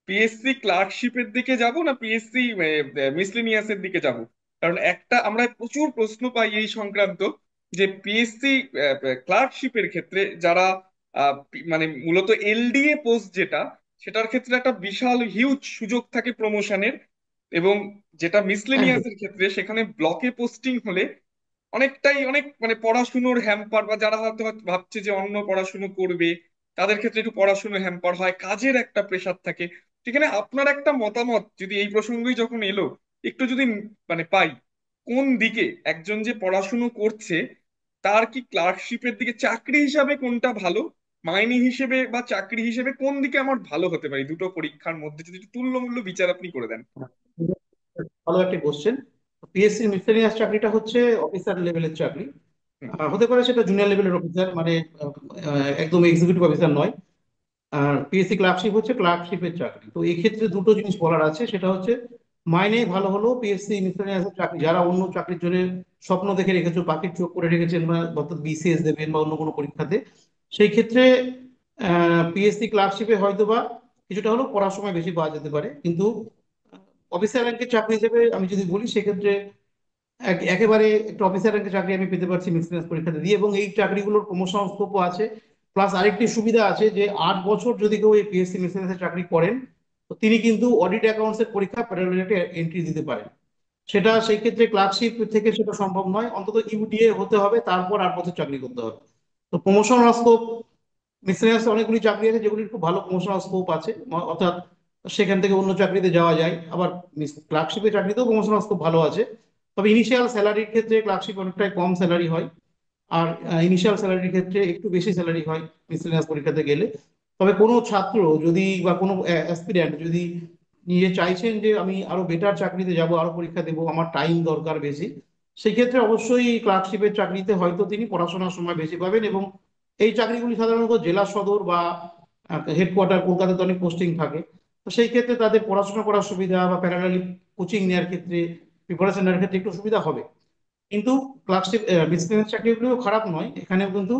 PSC ক্লার্কশিপের দিকে যাব না পিএসসি মিসলেনিয়াসের দিকে যাব? কারণ একটা আমরা প্রচুর প্রশ্ন পাই এই সংক্রান্ত, যে পিএসসি ক্লার্কশিপের ক্ষেত্রে যারা মানে মূলত এলডিএ পোস্ট যেটা, সেটার ক্ষেত্রে একটা বিশাল হিউজ সুযোগ থাকে প্রমোশনের। এবং যেটা একদম। মিসলেনিয়াসের ক্ষেত্রে সেখানে ব্লকে পোস্টিং হলে অনেকটাই অনেক মানে পড়াশুনোর হ্যাম্পার, বা যারা হয়তো হয়তো ভাবছে যে অন্য পড়াশুনো করবে তাদের ক্ষেত্রে একটু পড়াশুনো হ্যাম্পার হয়, কাজের একটা প্রেশার থাকে। সেখানে আপনার একটা মতামত যদি এই প্রসঙ্গই যখন এলো, একটু যদি মানে পাই, কোন দিকে একজন যে পড়াশুনো করছে তার কি ক্লার্কশিপের দিকে চাকরি হিসাবে কোনটা ভালো, মাইনে হিসেবে বা চাকরি হিসেবে কোন দিকে আমার ভালো হতে পারে, দুটো পরীক্ষার মধ্যে যদি একটু তুল্যমূল্য বিচার আপনি করে দেন। ভালো একটা কোশ্চেন। পিএসসি মিসলেনিয়াস চাকরিটা হচ্ছে অফিসার লেভেলের চাকরি। হুম। হতে পারে সেটা জুনিয়র লেভেলের অফিসার, মানে একদম এক্সিকিউটিভ অফিসার নয়। আর পিএসসি ক্লার্কশিপ হচ্ছে ক্লার্কশিপের চাকরি। তো এই ক্ষেত্রে দুটো জিনিস বলার আছে, সেটা হচ্ছে মাইনে ভালো হলো পিএসসি মিসলেনিয়াসের চাকরি, যারা অন্য চাকরির জন্য স্বপ্ন দেখে রেখেছো, পাখির চোখ করে রেখেছেন, বা অর্থাৎ বিসিএস দেবেন বা অন্য কোনো পরীক্ষাতে, সেই ক্ষেত্রে পিএসসি ক্লার্কশিপে হয়তো বা কিছুটা হলেও পড়ার সময় বেশি পাওয়া যেতে পারে। কিন্তু অফিসার র্যাঙ্কের চাকরি হিসেবে আমি যদি বলি, সেক্ষেত্রে একেবারে একটা অফিসার র্যাঙ্কের চাকরি আমি পেতে পারছি মিসলেনিয়াস পরীক্ষাতে দিয়ে, এবং এই চাকরিগুলোর প্রমোশন স্কোপও আছে। প্লাস আরেকটি সুবিধা আছে যে 8 বছর যদি কেউ এই পিএসসি মিসলেনিয়াসের চাকরি করেন, তো তিনি কিন্তু অডিট অ্যাকাউন্টস এর পরীক্ষা প্যারালেলতে এন্ট্রি দিতে পারেন। সেটা সেই ক্ষেত্রে ক্লার্কশিপ থেকে সেটা সম্ভব নয়, অন্তত ইউডিএ হতে হবে, তারপর 8 বছর চাকরি করতে হবে। তো প্রমোশন স্কোপ মিসলেনিয়াস অনেকগুলি চাকরি আছে যেগুলির খুব ভালো প্রমোশনাল স্কোপ আছে, অর্থাৎ সেখান থেকে অন্য চাকরিতে যাওয়া যায়। আবার ক্লার্কশিপের চাকরিতেও প্রমোশনাল স্কোপ ভালো আছে। তবে ইনিশিয়াল স্যালারির ক্ষেত্রে ক্লার্কশিপ অনেকটাই কম স্যালারি হয়, আর ইনিশিয়াল স্যালারির ক্ষেত্রে একটু বেশি স্যালারি হয় মিসলেনিয়াস পরীক্ষাতে গেলে। তবে কোনো ছাত্র যদি বা কোনো অ্যাসপিরিয়েন্ট যদি নিজে চাইছেন যে আমি আরো বেটার চাকরিতে যাব, আরো পরীক্ষা দেবো, আমার টাইম দরকার বেশি, সেই ক্ষেত্রে অবশ্যই ক্লার্কশিপের চাকরিতে হয়তো তিনি পড়াশোনার সময় বেশি পাবেন। এবং এই চাকরিগুলি সাধারণত জেলা সদর বা হেডকোয়ার্টার কলকাতাতে অনেক পোস্টিং থাকে। তো সেই ক্ষেত্রে তাদের পড়াশোনা করার সুবিধা বা প্যারালালি কোচিং নেওয়ার ক্ষেত্রে, প্রিপারেশন নেওয়ার ক্ষেত্রে একটু সুবিধা হবে। কিন্তু ক্লার্কশিপ বিসিএস চাকরিগুলো খারাপ নয়, এখানেও কিন্তু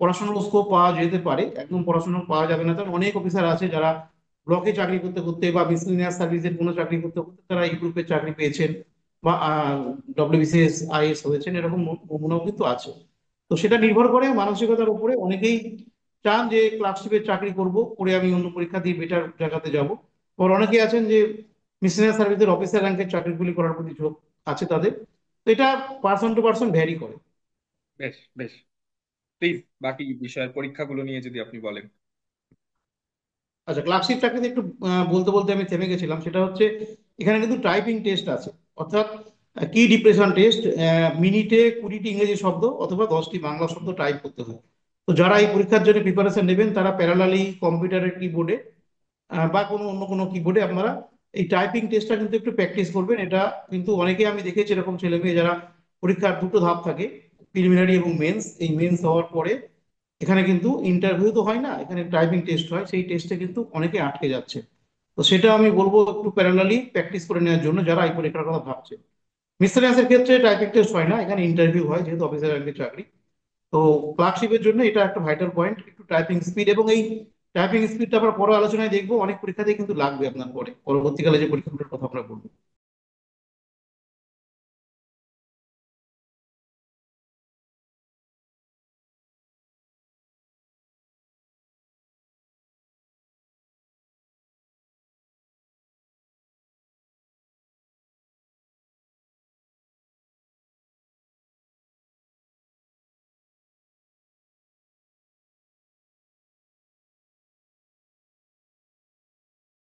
পড়াশোনার স্কোপ পাওয়া যেতে পারে। একদম পড়াশোনা পাওয়া যাবে না, কারণ অনেক অফিসার আছে যারা ব্লকে চাকরি করতে করতে বা মিসলিনিয়াস সার্ভিসের কোনো চাকরি করতে করতে তারা এই গ্রুপের চাকরি পেয়েছেন, বা ডব্লিউবিসিএস আইএস হয়েছেন, এরকম নমুনাও কিন্তু আছে। তো সেটা নির্ভর করে মানসিকতার উপরে। অনেকেই চান যে ক্লার্কশিপের চাকরি করব, করে আমি অন্য পরীক্ষা দিয়ে বেটার জায়গাতে যাব। আবার অনেকে আছেন যে মিসলিনিয়াস সার্ভিসের অফিসার র্যাঙ্কের চাকরিগুলি করার প্রতি ঝোঁক আছে তাদের। তো এটা পার্সন টু পার্সন ভ্যারি করে। বেশ বেশ, প্লিজ বাকি বিষয়ের পরীক্ষাগুলো নিয়ে যদি আপনি বলেন। আচ্ছা, ক্লার্কশিপ চাকরিতে একটু বলতে বলতে আমি থেমে গেছিলাম। সেটা হচ্ছে এখানে কিন্তু টাইপিং টেস্ট আছে, অর্থাৎ কি ডিপ্রেশন টেস্ট। মিনিটে 20টি ইংরেজি শব্দ অথবা 10টি বাংলা শব্দ টাইপ করতে হয়। তো যারা এই পরীক্ষার জন্য প্রিপারেশন নেবেন, তারা প্যারালালি কম্পিউটারের কিবোর্ডে বা কোনো অন্য কোনো কিবোর্ডে আপনারা এই টাইপিং টেস্টটা কিন্তু একটু প্র্যাকটিস করবেন। এটা কিন্তু অনেকে আমি দেখেছি এরকম ছেলে মেয়ে যারা পরীক্ষার দুটো ধাপ থাকে, প্রিলিমিনারি এবং মেন্স। এই মেন্স হওয়ার পরে এখানে কিন্তু ইন্টারভিউ তো হয় না, এখানে টাইপিং টেস্ট হয়, সেই টেস্টে কিন্তু অনেকে আটকে যাচ্ছে। তো সেটা আমি বলবো একটু প্যারালালি প্র্যাকটিস করে নেওয়ার জন্য যারা এই পরীক্ষার কথা ভাবছে। মিসেলেনিয়াসের ক্ষেত্রে টাইপিং টেস্ট হয় না, এখানে ইন্টারভিউ হয়, যেহেতু অফিসার র্যাঙ্কের চাকরি। তো ক্লার্কশিপের জন্য এটা একটা ভাইটাল পয়েন্ট, একটু টাইপিং স্পিড। এবং এই টাইপিং স্পিডটা আমরা পরে আলোচনায় দেখবো, অনেক পরীক্ষাতেই কিন্তু লাগবে আপনার পরে পরবর্তীকালে যে পরীক্ষাগুলোর কথা আমরা বলবো।